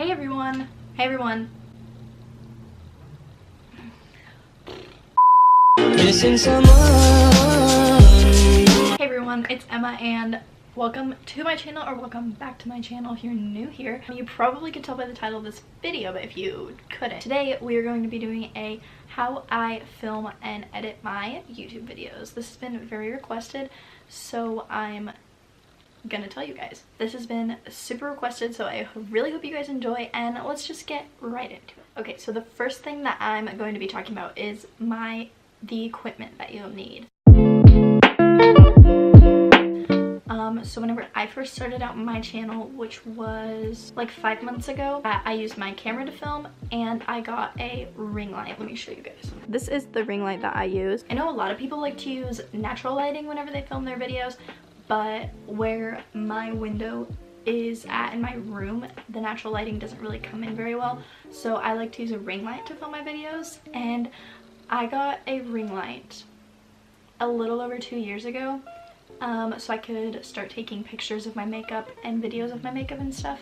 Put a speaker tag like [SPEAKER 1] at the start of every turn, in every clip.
[SPEAKER 1] Hey everyone. Hey everyone.
[SPEAKER 2] Missing someone.
[SPEAKER 1] Hey everyone, it's Emma and welcome to my channel, or welcome back to my channel if you're new here. You probably could tell by the title of this video, but if you couldn't, today we are going to be doing a how I film and edit my YouTube videos. This has been very requested, so I'm gonna tell you guys. This has been super requested, so I really hope you guys enjoy, and let's just get right into it. Okay, so the first thing that I'm going to be talking about is the equipment that you'll need. So whenever I first started out my channel, which was like 5 months ago, I used my camera to film and I got a ring light. Let me show you guys. This is the ring light that I use. I know a lot of people like to use natural lighting whenever they film their videos, but where my window is at in my room, the natural lighting doesn't really come in very well. So I like to use a ring light to film my videos, and I got a ring light a little over 2 years ago. So I could start taking pictures of my makeup and videos of my makeup and stuff.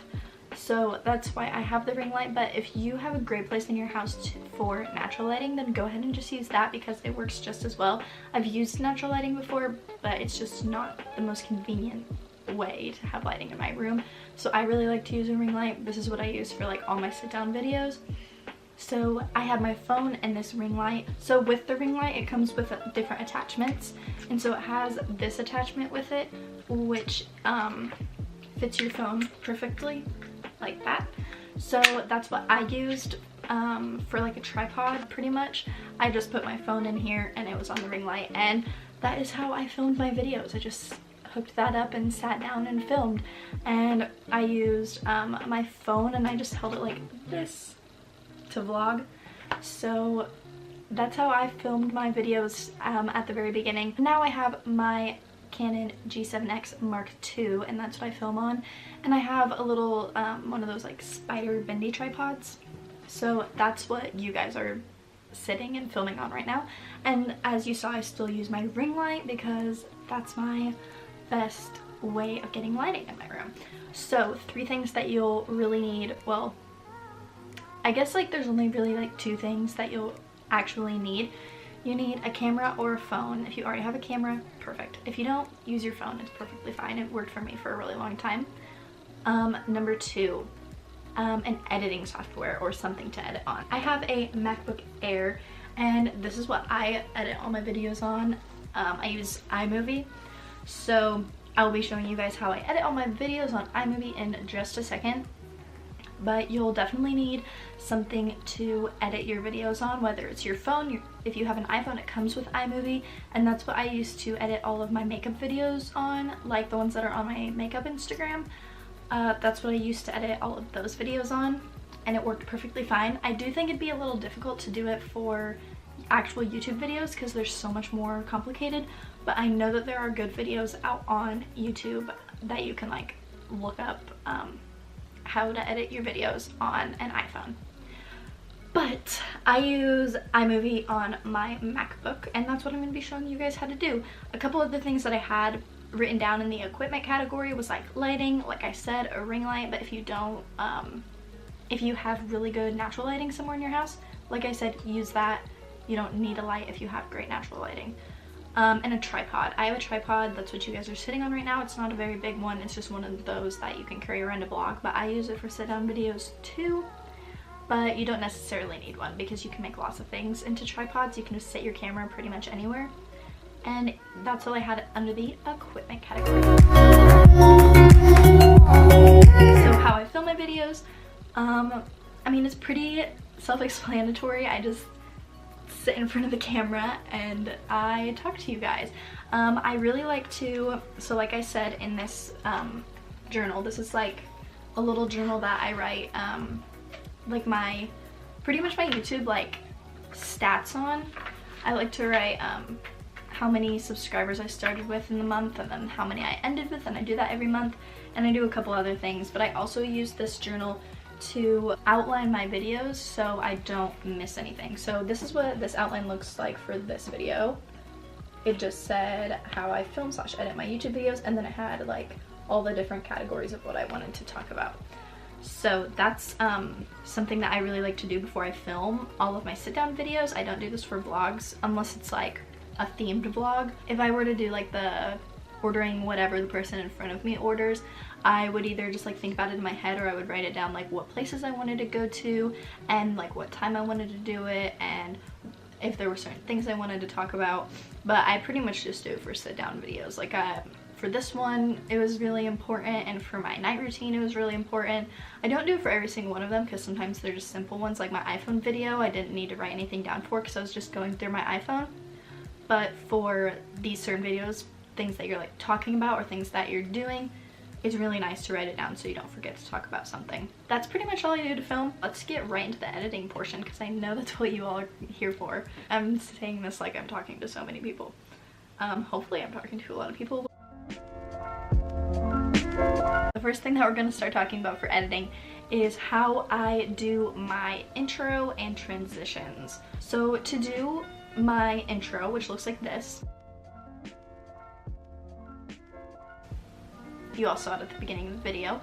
[SPEAKER 1] So that's why I have the ring light. But if you have a great place in your house for natural lighting, then go ahead and just use that because it works just as well. I've used natural lighting before, but it's just not the most convenient way to have lighting in my room. So I really like to use a ring light. This is what I use for like all my sit down videos. So I have my phone and this ring light. So with the ring light, it comes with different attachments. And so it has this attachment with it, which fits your phone perfectly, like that. So that's what I used for like a tripod, pretty much. I just put my phone in here and it was on the ring light. And that is how I filmed my videos. I just hooked that up and sat down and filmed. And I used my phone and I just held it like this to vlog. So that's how I filmed my videos at the very beginning. Now I have my Canon G7X Mark II and that's what I film on, and I have a little one of those like spider bendy tripods. So that's what you guys are sitting and filming on right now. And as you saw, I still use my ring light because that's my best way of getting lighting in my room. So 3 things that you'll really need. Well, I guess like there's only really like 2 things that you'll actually need. You need a camera or a phone. If you already have a camera, perfect. If you don't, use your phone. It's perfectly fine. It worked for me for a really long time. Number 2, an editing software or something to edit on. I have a MacBook Air and this is what I edit all my videos on. I use iMovie. So I'll be showing you guys how I edit all my videos on iMovie in just a second. But you'll definitely need something to edit your videos on, whether it's your phone. If you have an iPhone, it comes with iMovie, and that's what I use to edit all of my makeup videos on, like the ones that are on my makeup Instagram. That's what I used to edit all of those videos on, and it worked perfectly fine. I do think it'd be a little difficult to do it for actual YouTube videos because they're so much more complicated, but I know that there are good videos out on YouTube that you can like look up how to edit your videos on an iPhone. But I use iMovie on my MacBook, and that's what I'm going to be showing you guys how to do. A couple of the things that I had written down in the equipment category was like lighting, like I said, a ring light. But if you don't, if you have really good natural lighting somewhere in your house, like I said, use that. You don't need a light if you have great natural lighting. And a tripod. I have a tripod. That's what you guys are sitting on right now. It's not a very big one. It's just one of those that you can carry around a vlog, but I use it for sit-down videos too. But you don't necessarily need one because you can make lots of things into tripods. You can just sit your camera pretty much anywhere. And that's all I had under the equipment category. So how I film my videos, I mean, it's pretty self-explanatory. I just sit in front of the camera and I talk to you guys. I really like to, so like I said in this journal, this is like a little journal that I write like pretty much my YouTube like stats on. I like to write how many subscribers I started with in the month and then how many I ended with, and I do that every month, and I do a couple other things. But I also use this journal to outline my videos so I don't miss anything. So this is what this outline looks like for this video. It just said how I film / edit my YouTube videos, and then it had like all the different categories of what I wanted to talk about. So that's something that I really like to do before I film all of my sit down videos. I don't do this for vlogs unless it's like a themed vlog. If I were to do like the ordering whatever the person in front of me orders, I would either just like think about it in my head, or I would write it down, like what places I wanted to go to and like what time I wanted to do it and if there were certain things I wanted to talk about. But I pretty much just do it for sit down videos. Like for this one it was really important, and for my night routine it was really important. I don't do it for every single one of them because sometimes they're just simple ones. Like my iPhone video I didn't need to write anything down for because I was just going through my iPhone. But for these certain videos, things that you're like talking about or things that you're doing, it's really nice to write it down so you don't forget to talk about something. That's pretty much all I do to film. Let's get right into the editing portion because I know that's what you all are here for. I'm saying this like I'm talking to so many people. Hopefully I'm talking to a lot of people. The first thing that we're going to start talking about for editing is how I do my intro and transitions. So to do my intro, which looks like this, you all saw it at the beginning of the video,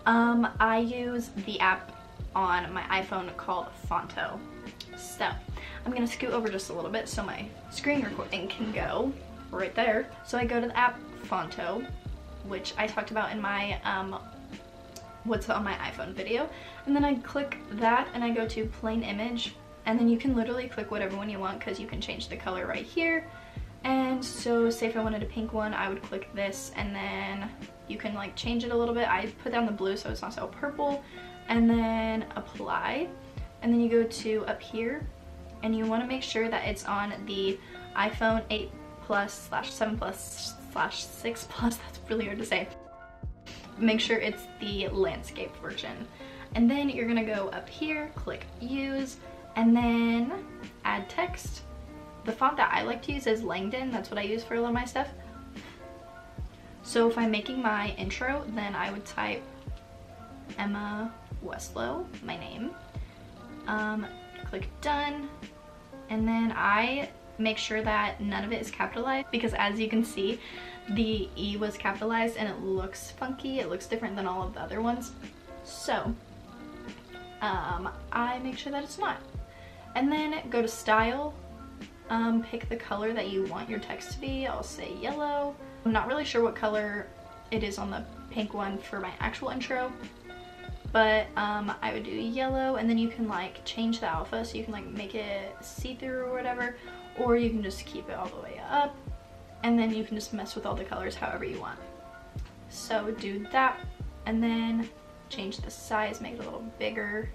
[SPEAKER 1] I use the app on my iPhone called Fonto. So I'm gonna scoot over just a little bit so my screen recording can go right there. So I go to the app Fonto, which I talked about in my what's on my iPhone video, and then I click that and I go to plain image, and then you can literally click whatever one you want because you can change the color right here. And so say if I wanted a pink one, I would click this, and then you can like change it a little bit. I put down the blue so it's not so purple, and then apply, and then you go to up here and you want to make sure that it's on the iPhone 8 Plus / 7 Plus / 6 Plus. That's really hard to say. Make sure it's the landscape version, and then you're gonna go up here, click use, and then add text. The font that I like to use is Langdon. That's what I use for a lot of my stuff. So if I'm making my intro, then I would type Emma Westlow, my name. Click done, and then I make sure that none of it is capitalized because as you can see, the E was capitalized and it looks funky. It looks different than all of the other ones. So I make sure that it's not. And then go to style. Pick the color that you want your text to be. I'll say yellow. I'm not really sure what color it is on the pink one for my actual intro, but I would do yellow, and then you can like change the alpha so you can like make it see-through or whatever, or you can just keep it all the way up, and then you can just mess with all the colors however you want. So do that, and then change the size, make it a little bigger,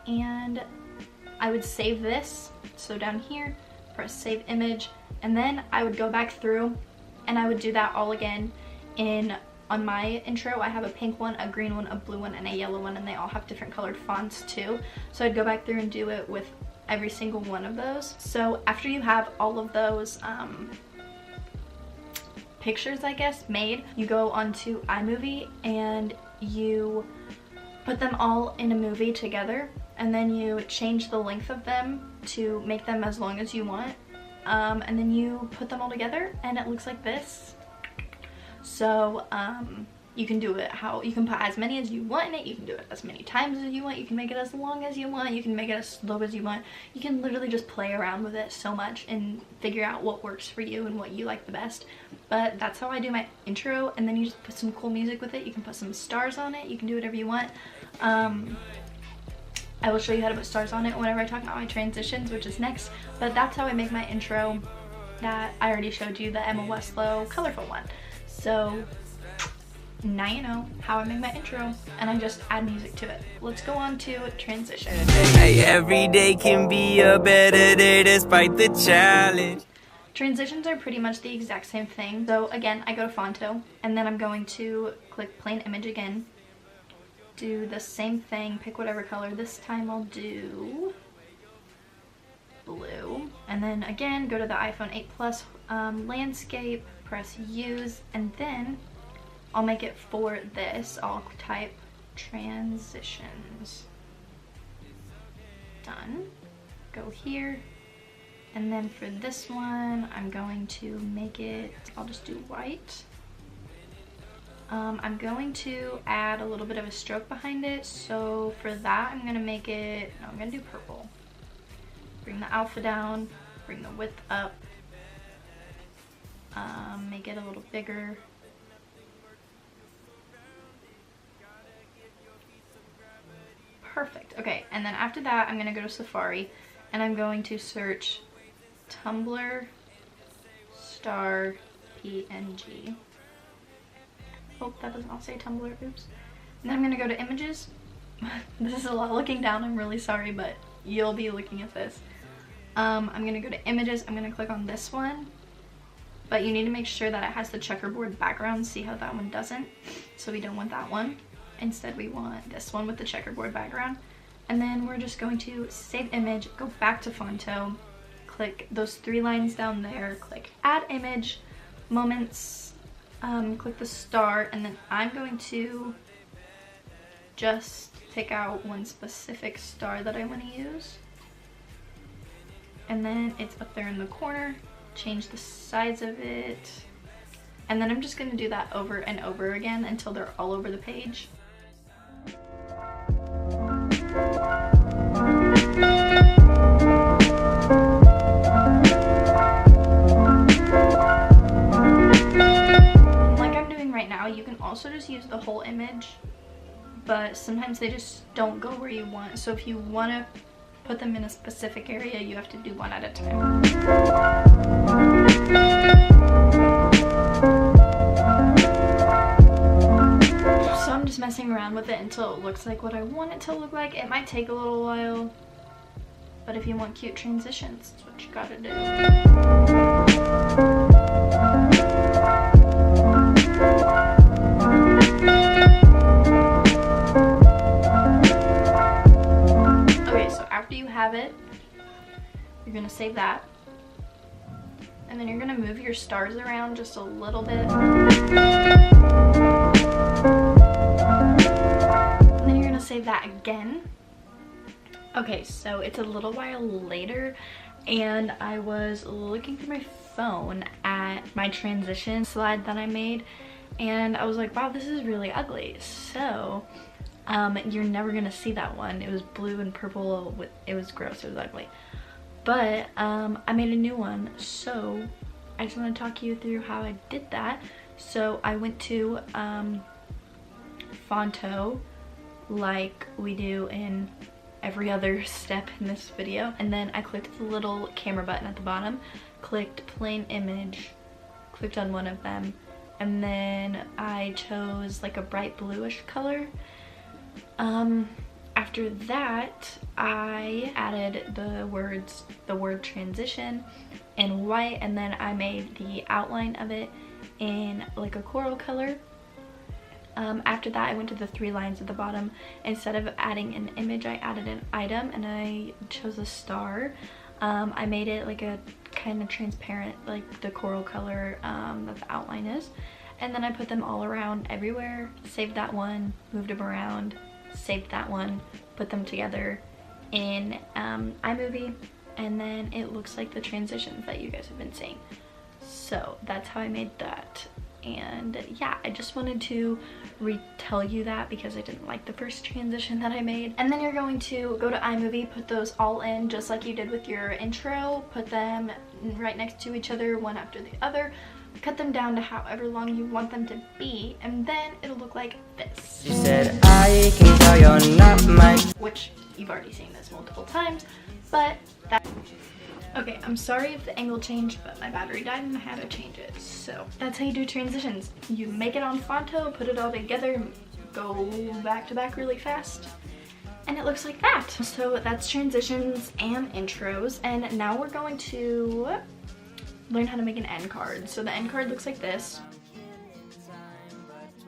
[SPEAKER 1] and I would save this. So down here, press save image, and then I would go back through and I would do that all again on my intro. I have a pink one, a green one, a blue one, and a yellow one, and they all have different colored fonts too. So I'd go back through and do it with every single one of those. So after you have all of those pictures, I guess, made, you go onto iMovie and you put them all in a movie together, and then you change the length of them to make them as long as you want, and then you put them all together and it looks like this. So you can do it you can put as many as you want in it, you can do it as many times as you want, you can make it as long as you want, you can make it as slow as you want. You can literally just play around with it so much and figure out what works for you and what you like the best. But that's how I do my intro, and then you just put some cool music with it. You can put some stars on it, you can do whatever you want. I will show you how to put stars on it whenever I talk about my transitions, which is next, but that's how I make my intro that I already showed you, the Emma Westlow colorful one. So now you know how I make my intro, and I just add music to it. Let's go on to transitions.
[SPEAKER 2] Hey, every day can be a better day despite the challenge.
[SPEAKER 1] Transitions are pretty much the exact same thing. So again, I go to Fonto, and then I'm going to click plain image again. Do the same thing, pick whatever color. This time I'll do blue, and then again go to the iPhone 8 Plus landscape, press use, and then I'll make it for this. I'll type transitions. Done. Go here, and then for this one I'm going to make it, I'll just do white. I'm going to add a little bit of a stroke behind it. So for that, I'm gonna make it, no, I'm gonna do purple. Bring the alpha down, bring the width up, make it a little bigger. Perfect. Okay, and then after that, I'm gonna go to Safari and I'm going to search Tumblr star PNG. Hope that does not say Tumblr, oops. And then I'm gonna go to images. This is a lot looking down, I'm really sorry, but you'll be looking at this. I'm gonna go to images, I'm gonna click on this one, but you need to make sure that it has the checkerboard background. See how that one doesn't? So we don't want that one. Instead we want this one with the checkerboard background. And then we're just going to save image, go back to Fonto, click those 3 lines down there, click add image, moments, click the star, and then I'm going to just pick out one specific star that I want to use. And then it's up there in the corner, change the size of it, and then I'm just going to do that over and over again until they're all over the page. Like I'm doing right now, you can also just use the whole image, but sometimes they just don't go where you want. So if you want to put them in a specific area, you have to do one at a time. So I'm just messing around with it until it looks like what I want it to look like. It might take a little while, but if you want cute transitions, that's what you gotta do. Have it, you're gonna save that, and then you're gonna move your stars around just a little bit, and then you're gonna save that again. Okay, so it's a little while later and I was looking through my phone at my transition slide that I made, and I was like, wow, this is really ugly. So you're never gonna see that one. It was blue and purple. It was gross, it was ugly. But I made a new one, so I just want to talk you through how I did that. So I went to Fonto, like we do in every other step in this video, and then I clicked the little camera button at the bottom, clicked plain image, clicked on one of them, and then I chose like a bright bluish color. After that, I added the word transition in white, and then I made the outline of it in like a coral color. After that, I went to the 3 lines at the bottom. Instead of adding an image, I added an item, and I chose a star. I made it like a kind of transparent, like the coral color that the outline is. And then I put them all around everywhere, saved that one, moved them around, saved that one, put them together in iMovie, and then it looks like the transitions that you guys have been seeing. So that's how I made that. And yeah, I just wanted to retell you that because I didn't like the first transition that I made. And then you're going to go to iMovie, put those all in just like you did with your intro, put them right next to each other, one after the other, cut them down to however long you want them to be, and then it'll look like this.
[SPEAKER 2] You said I can tell you're not my,
[SPEAKER 1] which you've already seen this multiple times, but that. Okay, I'm sorry if the angle changed, but my battery died and I had to change it. So that's how you do transitions. You make it on Fonto, put it all together, go back to back really fast, and it looks like that. So that's transitions and intros, and now we're going to learn how to make an end card. So the end card looks like this.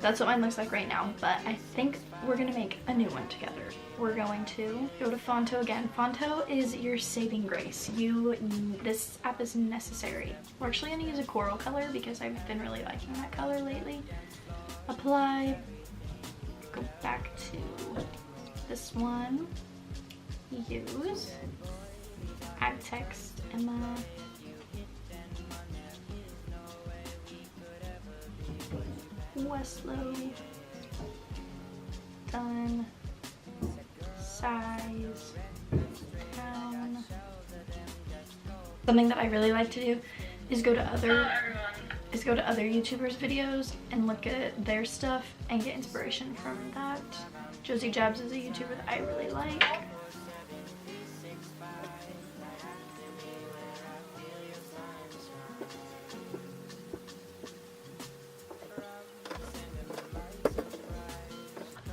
[SPEAKER 1] That's what mine looks like right now, but I think we're gonna make a new one together. We're going to go to Fonto again. Fonto is your saving grace. This app is necessary. We're actually gonna use a coral color because I've been really liking that color lately. Apply, go back to this one, use, add text, Emma. Westlow. Done. Size. Town. Something that I really like to do is go to other YouTubers' videos and look at their stuff and get inspiration from that. Josie Jabs is a YouTuber that I really like.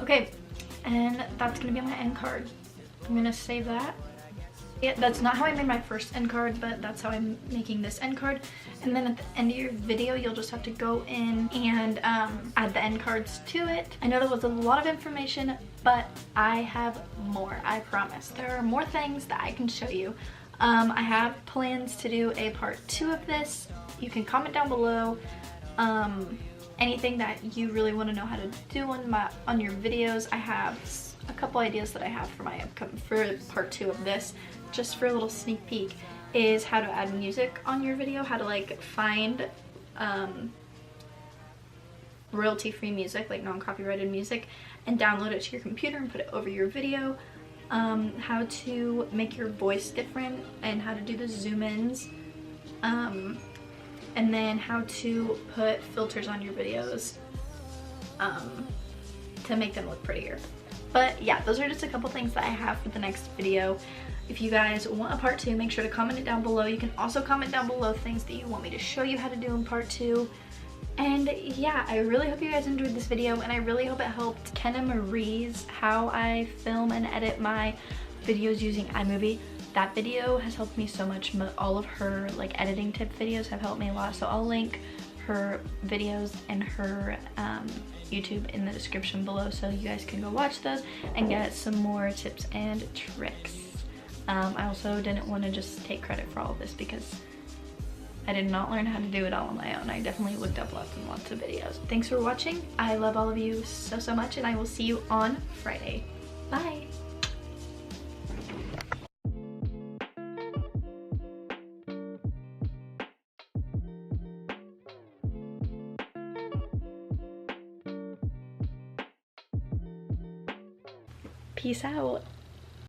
[SPEAKER 1] Okay, and that's gonna be on my end card. I'm gonna save that. Yeah, that's not how I made my first end card, but that's how I'm making this end card. And then at the end of your video, you'll just have to go in and add the end cards to it. I know that was a lot of information, but I have more, I promise. There are more things that I can show you. I have plans to do a part 2 of this. You can comment down below anything that you really want to know how to do on your videos. I have a couple ideas that I have for for part 2 of this. Just for a little sneak peek, is how to add music on your video, how to like find royalty-free music, like non-copyrighted music, and download it to your computer and put it over your video, how to make your voice different and how to do the zoom-ins, and then how to put filters on your videos to make them look prettier. But yeah, those are just a couple things that I have for the next video. If you guys want a part 2, make sure to comment it down below. You can also comment down below things that you want me to show you how to do in part 2. And yeah, I really hope you guys enjoyed this video, and I really hope it helped Kenna Marie's how I film and edit my videos using iMovie. That video has helped me so much. All of her like editing tip videos have helped me a lot, so I'll link her videos and her YouTube in the description below so you guys can go watch those and get some more tips and tricks. I also didn't want to just take credit for all of this because I did not learn how to do it all on my own. I definitely looked up lots and lots of videos. Thanks for watching. I love all of you so much, and I will see you on Friday. Bye! Peace out.